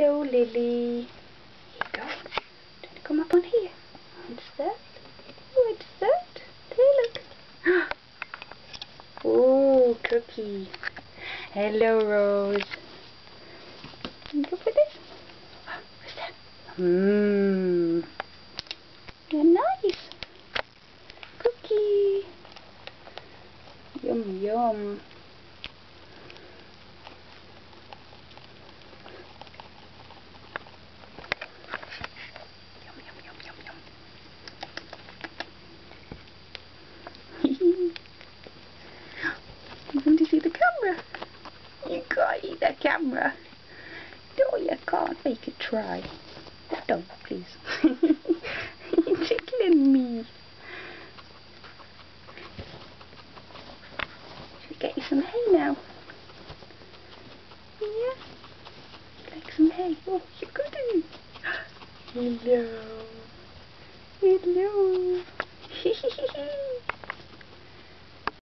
Hello, Lily. Here you go. Trying to come up on here. What's that? What's that? Hey, look. Oh, Cookie. Hello, Rose. You go for this? What's that? You're nice. Cookie. Yum, yum. You want to see the camera? You can't eat that camera. No, you can't. You could try. Don't, please. You're tickling me. Should we get you some hay now? Yeah? Like some hay? Oh, you goody. Hello. Hello.